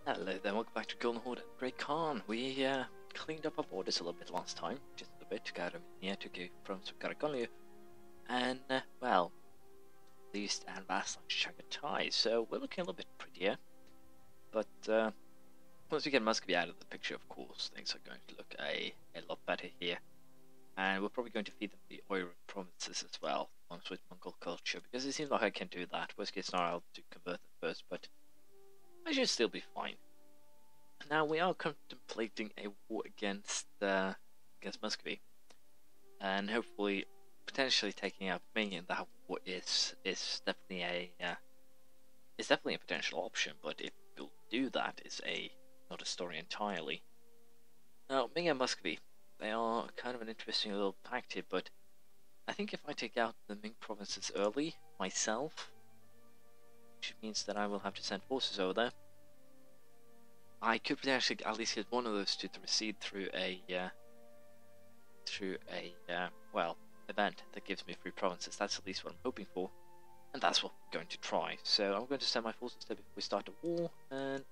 Hello there, welcome back to Golden Horde and Great Khan. We cleaned up our borders a little bit last time, just a little bit, got Armenia to go from Sukaragonu, and, well, least and vassal Chagatai, so we're looking a little bit prettier. But once we get Muscovy out of the picture, of course, things are going to look a lot better here. And we're probably going to feed them the oil provinces as well, ones with Mongol culture, because it seems like I can do that. Worst case scenario, I'll to convert them first, but I should still be fine. Now we are contemplating a war against Muscovy, and hopefully, potentially taking out Ming in that war is definitely a potential option. But if we'll do that, is another story entirely. Now Ming and Muscovy, they are kind of an interesting little pact here, but I think if I take out the Ming provinces early myself, which means that I will have to send forces over there, I could potentially at least get one of those two to recede through a well, event that gives me 3 provinces. That's at least what I'm hoping for, and that's what I'm going to try. So I'm going to send my forces there before we start the war, and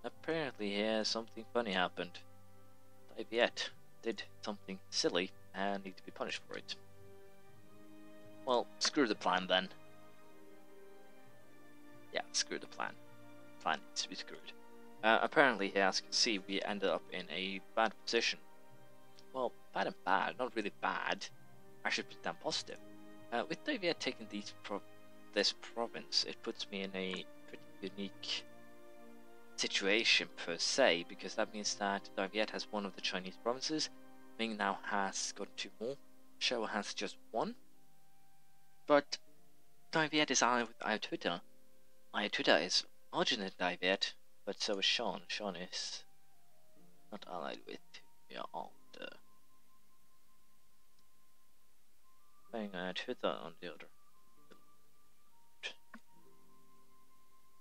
apparently here something funny happened. Daviet did something silly and need to be punished for it. Well, screw the plan then. Yeah, screw the plan. Plan needs to be screwed. Apparently here, as you can see, we ended up in a bad position. Well, bad and bad, not really bad. Actually pretty damn positive. With Daviet taking this province, it puts me in a pretty unique situation per se, because that means that Daviet has one of the Chinese provinces, Ming now has got 2 more, Showa has just 1, but Daviet is allied with Ayutthaya. Ayutthaya is larger than Daviet, but so is Shan. Shan is not allied with Ayutthaya. Playing Ayutthaya on the other.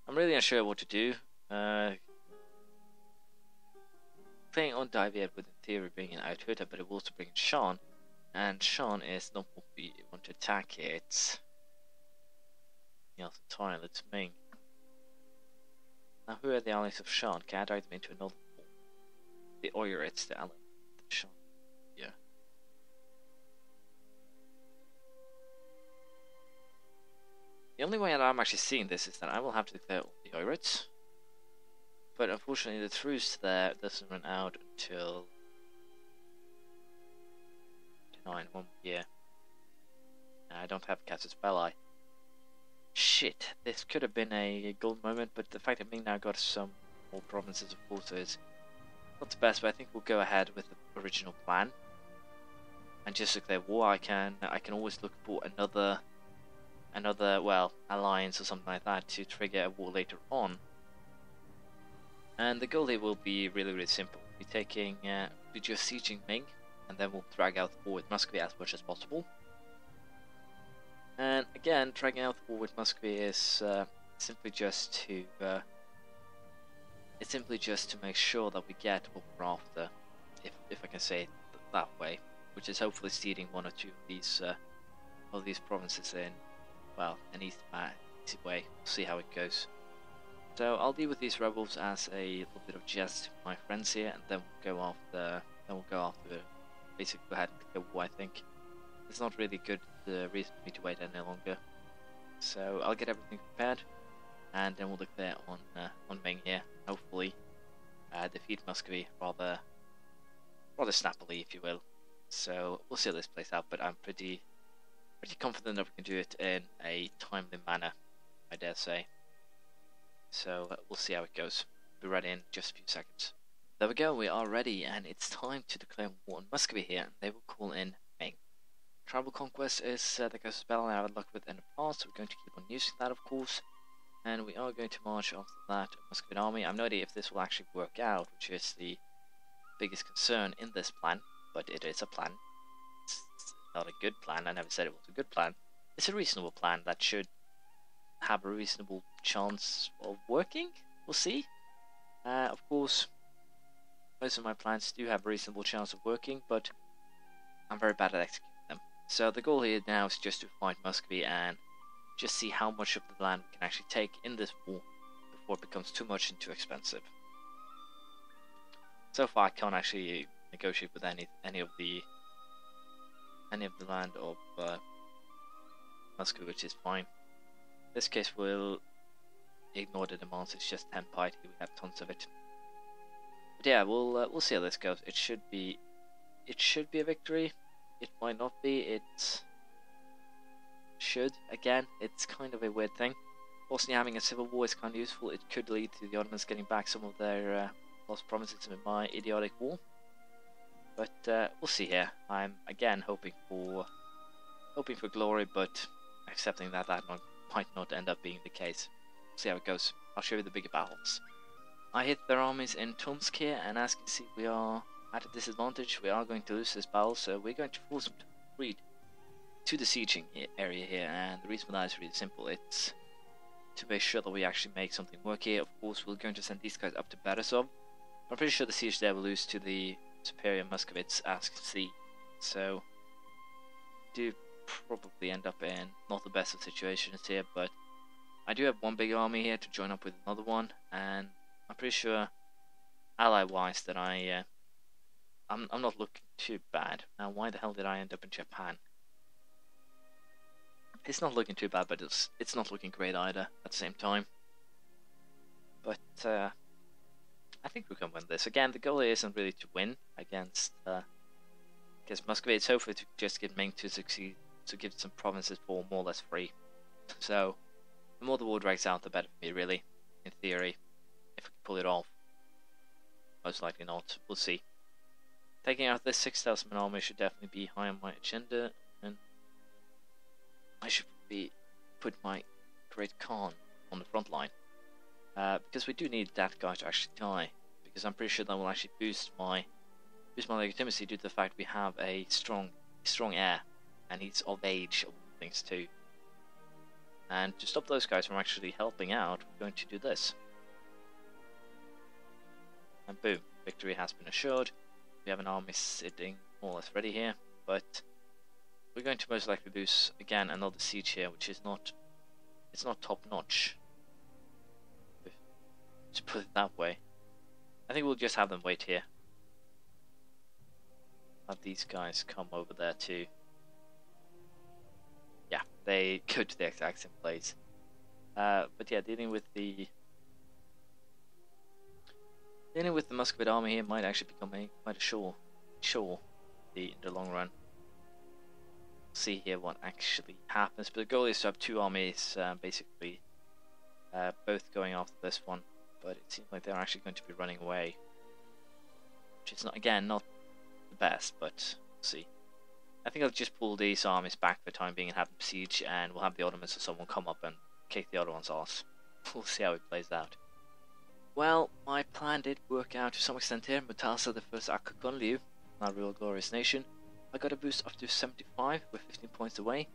I'm really unsure what to do. Playing on Daviet would in theory bring in Ayutthaya, but it will also bring in Shan, and Shan is not what we want to attack here. It's entirely, it's Ming. Now who are the allies of Shan? Can I drag them into another war? The Oirids, the allies of Shan. Yeah. The only way that I'm actually seeing this is that I will have to declare all the Oirids. But unfortunately the truce there doesn't run out until 1 year. I don't have Casus Belli. Shit, this could have been a gold moment, but the fact that Ming now got some more provinces of course is not the best, but I think we'll go ahead with the original plan. And just declare war. I can always look for another well, alliance or something like that to trigger a war later on. And the goal here will be really simple. We'll be taking, we're just sieging Ming, and then we'll drag out the war with Muscovy as much as possible. And again, dragging out the war with Muscovy is simply just to make sure that we get what we're after, if I can say it that way, which is hopefully ceding 1 or 2 of these provinces in, well, an easy way. We'll see how it goes. So I'll deal with these rebels as a little bit of jest to my friends here, and then we'll go after. Basically, go ahead and declare war. I think it's not really good reason for me to wait any longer. So I'll get everything prepared, and then we'll declare on Ming here. Hopefully, defeat Muscovy rather snappily, if you will. So we'll see how this plays out, but I'm pretty confident that we can do it in a timely manner, I dare say. So we'll see how it goes. Be ready in just a few seconds. There we go, we are ready, and it's time to declare war on Muscovy here. They will call in Ming. Tribal conquest is the Casus Belli I had luck with in the past, so we're going to keep on using that, of course. And we are going to march after that Muscovy army. I have no idea if this will actually work out, which is the biggest concern in this plan, but it is a plan. It's not a good plan. I never said it was a good plan. It's a reasonable plan that should have a reasonable chance of working. We'll see. Of course, most of my plans do have a reasonable chance of working, but I'm very bad at executing them. So the goal here now is just to fight Muscovy and just see how much of the land we can actually take in this war before it becomes too much and too expensive. So far I can't actually negotiate with any of the land of Muscovy, which is fine. In this case we'll ignore the demands, it's just 10 piety, we have tons of it. But yeah, we'll see how this goes. It should be a victory. It might not be. It should. Again, it's kind of a weird thing. Bosnia having a civil war is kind of useful. It could lead to the Ottomans getting back some of their lost provinces in my idiotic war. But we'll see here. I'm again hoping for glory, but accepting that might not end up being the case. We'll see how it goes. I'll show you the bigger battles. I hit their armies in Tomsk here, and as you can see, we are at a disadvantage. We are going to lose this battle, so we're going to force them to retreat to the sieging area here. And the reason for that is really simple. It's to make sure that we actually make something work here. Of course, we're going to send these guys up to Beresov. I'm pretty sure the siege there will lose to the superior Muscovites, as you can see. So, do probably end up in not the best of situations here, but I do have one big army here to join up with another one, and I'm pretty sure, ally-wise, that I'm not looking too bad. Now, why the hell did I end up in Japan? It's not looking too bad, but it's not looking great either at the same time. But I think we can win this. Again, the goal here isn't really to win against Muscovy. It's hopefully to just get Ming to succeed, to give some provinces for more or less free. So, the more the war drags out, the better for me, really, in theory. If we can pull it off. Most likely not. We'll see. Taking out this 6,000 man army should definitely be high on my agenda, and I should put my Great Khan on the front line. Because we do need that guy to actually die. Because I'm pretty sure that will actually boost my legitimacy due to the fact we have a strong heir, and he's of age, of things too. And to stop those guys from actually helping out, we're going to do this. And boom, victory has been assured. We have an army sitting more or less ready here, but we're going to most likely lose again another siege here, which is not top notch, to put it that way. I think we'll just have them wait here. Have these guys come over there too. Yeah, they go to the exact same place. But yeah, dealing with the Muscovite army here might actually become quite a chore in the long run. We'll see here what actually happens, but the goal is to have two armies basically both going after this one, but it seems like they're actually going to be running away, which is not the best, but we'll see. I think I'll just pull these armies back for the time being and have them siege, and we'll have the Ottomans or someone come up and kick the other one's ass. We'll see how it plays out. Well, my plan did work out to some extent here. Mutasa, the first Akakunliu, my real glorious nation. I got a boost up to 75 with 15 points away.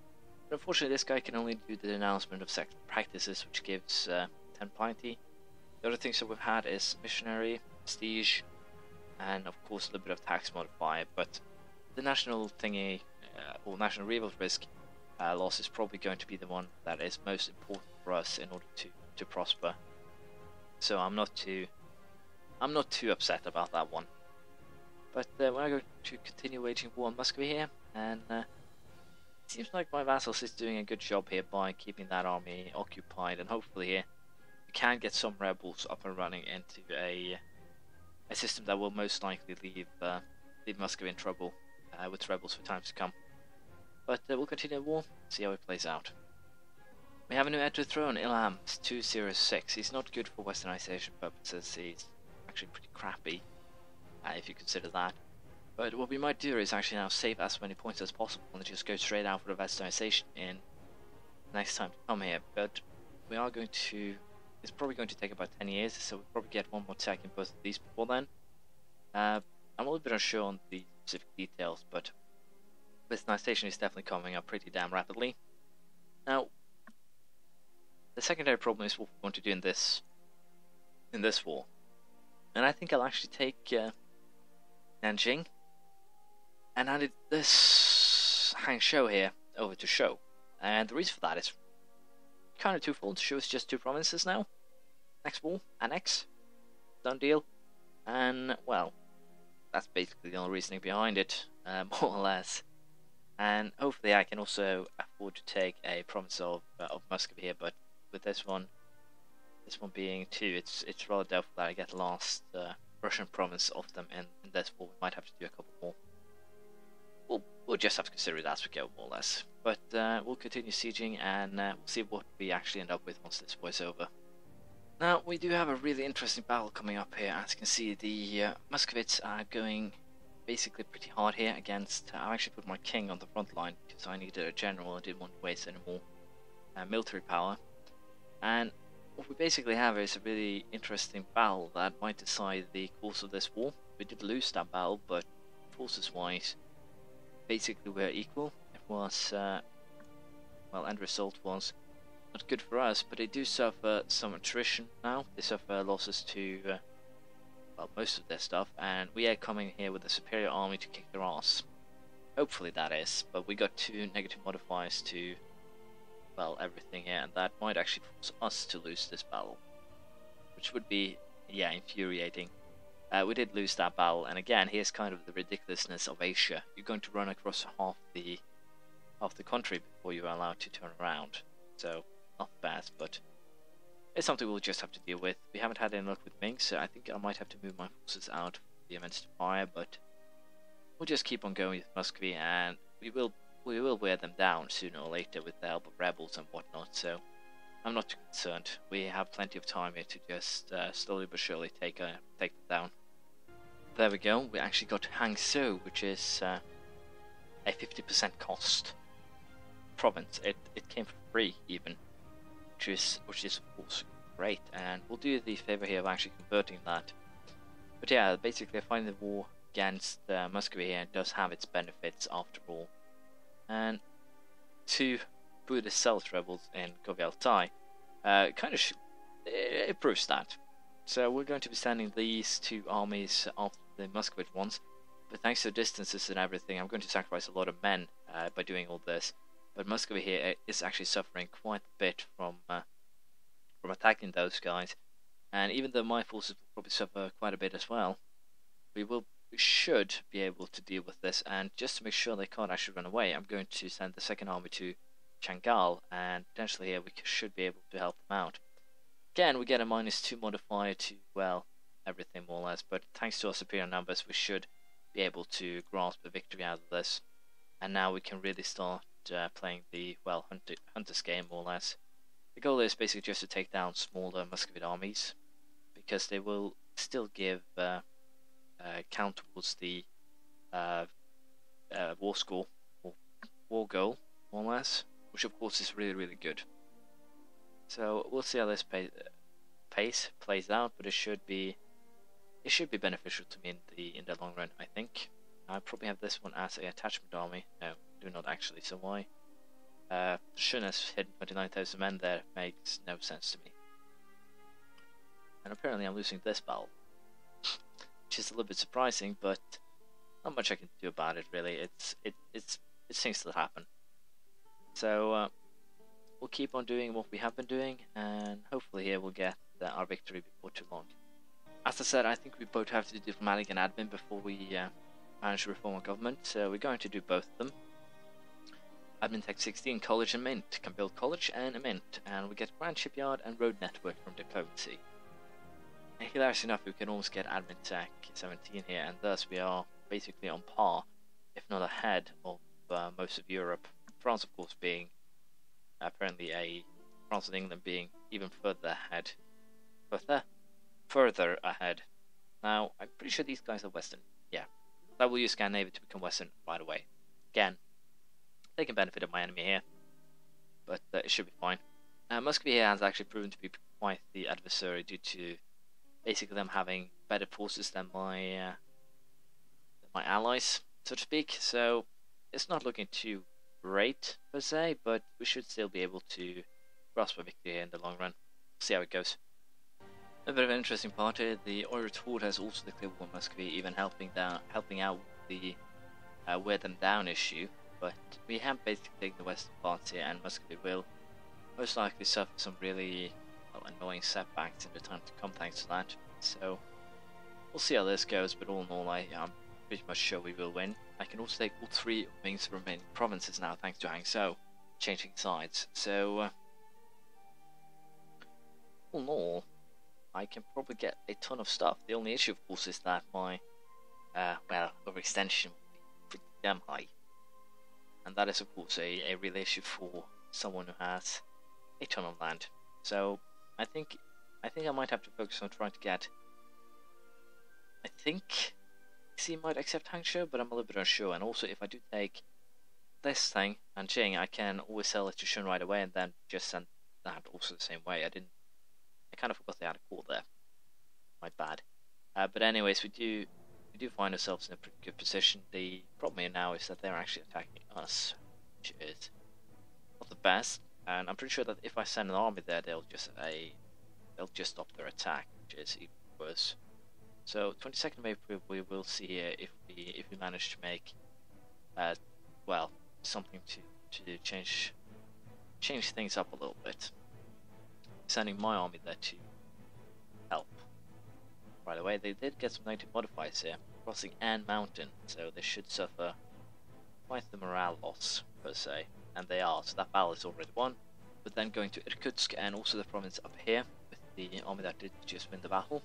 But unfortunately this guy can only do the denouncement of sect practices, which gives 10 piety. The other things that we've had is missionary, prestige, and of course a little bit of tax modifier. But the national thingy, or national revolt risk loss is probably going to be the one that is most important for us in order to prosper. So I'm not too upset about that one. But we're going to continue waging war on Muscovy here, and it seems like my vassals is doing a good job here by keeping that army occupied, and hopefully here we can get some rebels up and running into a system that will most likely leave Muscovy in trouble with rebels for times to come. But we'll continue the war, see how it plays out. We have a new heir to the throne, Ilham 206. He's not good for westernization purposes, he's actually pretty crappy, if you consider that. But what we might do is actually now save as many points as possible and just go straight out for the westernization in next time to come here. But we are going to, it's probably going to take about 10 years, so we'll probably get one more tech in both of these before then. I'm a little bit unsure on the specific details, but westernization is definitely coming up pretty damn rapidly. Now, the secondary problem is what we want to do in this war, and I think I'll actually take Nanjing and added this Hangzhou here over to Shou, and the reason for that is kind of twofold. Shou is just two provinces now, next war, annex, done deal, and well, that's basically the only reasoning behind it, more or less. And hopefully I can also afford to take a province of Muscovy here, but with this one being 2, it's rather doubtful that I get the last Russian province of them in this war. We might have to do a couple more. We'll just have to consider it as we go, more or less. But we'll continue sieging, and we'll see what we actually end up with once this war is over. Now, we do have a really interesting battle coming up here. As you can see, the Muscovites are going basically pretty hard here against... I actually put my king on the front line because I needed a general. I didn't want to waste any more military power. And what we basically have is a really interesting battle that might decide the course of this war. We did lose that battle, but forces-wise, basically we're equal. It was... well, end result was not good for us, but they do suffer some attrition now. They suffer losses to... well, most of their stuff, and we are coming here with a superior army to kick their ass. Hopefully that is, but we got 2 negative modifiers to, well, everything here, and that might actually force us to lose this battle, which would be, yeah, infuriating. We did lose that battle, and again, here's kind of the ridiculousness of Asia. You're going to run across half the country before you're allowed to turn around, so not the best, but it's something we'll just have to deal with. We haven't had any luck with Ming, so I think I might have to move my forces out of the immense to fire, but we'll just keep on going with Muscovy, and we will wear them down sooner or later with the help of rebels and whatnot, so I'm not too concerned. We have plenty of time here to just slowly but surely take them down. There we go, we actually got Hangzhou, which is a 50% cost province. It came for free even. Which is of course great, and we'll do the favor here of actually converting that. But yeah, basically I find the war against Muscovy here does have its benefits after all, and 2 Buddhist Celt rebels in Govi-Altai kind of it proves that. So we're going to be sending these 2 armies after the Muscovite ones, but thanks to distances and everything, I'm going to sacrifice a lot of men by doing all this. But Muscovy here is actually suffering quite a bit from attacking those guys, and even though my forces will probably suffer quite a bit as well, we should be able to deal with this. And just to make sure they can't actually run away, I'm going to send the 2nd army to Changal, and potentially here we should be able to help them out. Again, we get a -2 modifier to, well, everything more or less, but thanks to our superior numbers, we should be able to grasp a victory out of this, and now we can really start playing the, well, Hunter's game, more or less. The goal is basically just to take down smaller Muscovite armies, because they will still give count towards the war score, or war goal, more or less, which of course is really, really good. So we'll see how this pace plays out, but it should be beneficial to me in the long run, I think. I probably have this one as a attachment army. No, do not actually. So why? Shunus hidden 29,000 men there makes no sense to me. And apparently I'm losing this battle, which is a little bit surprising, but not much I can do about it really. It's things that happen. So we'll keep on doing what we have been doing, and hopefully here we'll get our victory before too long. As I said, I think we both have to do diplomatic and admin before we manage to reform our government, so we're going to do both of them. Admin Tech 16, College and Mint. Can build college and a mint, and we get Grand Shipyard and Road Network from Diplomacy. And hilarious enough, we can almost get Admin Tech 17 here, and thus we are basically on par, if not ahead, of most of Europe. France, of course, being apparently France and England being even further ahead. Further ahead. Now, I'm pretty sure these guys are Western. Yeah. I will use Scandinavia to become Western right away. Again, taking benefit of my enemy here, but it should be fine. Muscovy here has actually proven to be quite the adversary due to basically them having better forces than my allies, so to speak. So it's not looking too great per se, but we should still be able to grasp a victory here in the long run. See how it goes. A bit of an interesting part here, the Europa Horde has also declared war on Muscovy, even helping out with the wear them down issue, but we have basically taken the western parts here, and Muscovy will most likely suffer some really well, annoying setbacks in the time to come thanks to that. So we'll see how this goes, but all in all, I'm pretty much sure we will win. I can also take all 3 of Ming's remaining provinces now thanks to Hangzhou changing sides. So all in all, I can probably get a ton of stuff. The only issue, of course, is that my well, overextension will be pretty damn high, and that is, of course, a real issue for someone who has a ton of land. So I think I might have to focus on trying to get. I think he might accept Hangzhou, but I'm a little bit unsure. And also, if I do take this thing and Jing, I can always sell it to Shun right away, and then just send that also the same way. I kind of forgot they had a call there. My bad. But anyways, we do find ourselves in a pretty good position. The problem here now is that they're actually attacking us, which is not the best. And I'm pretty sure that if I send an army there, they'll just stop their attack, which is even worse. So 22nd of April, we will see here if we manage to make well, something to change things up a little bit. Sending my army there to help. By the way, they did get some native modifiers here, crossing An Mountain, so they should suffer quite the morale loss per se, and they are. So that battle is already won. But then going to Irkutsk and also the province up here with the army that did just win the battle.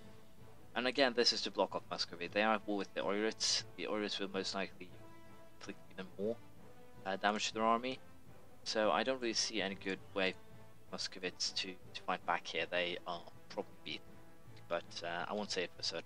And again, this is to block off Muscovy. They are at war with the Oirids. The Oirids will most likely inflict even more damage to their army. So I don't really see any good way for Muscovites to fight back here. They are probably beaten, but I won't say it for certain.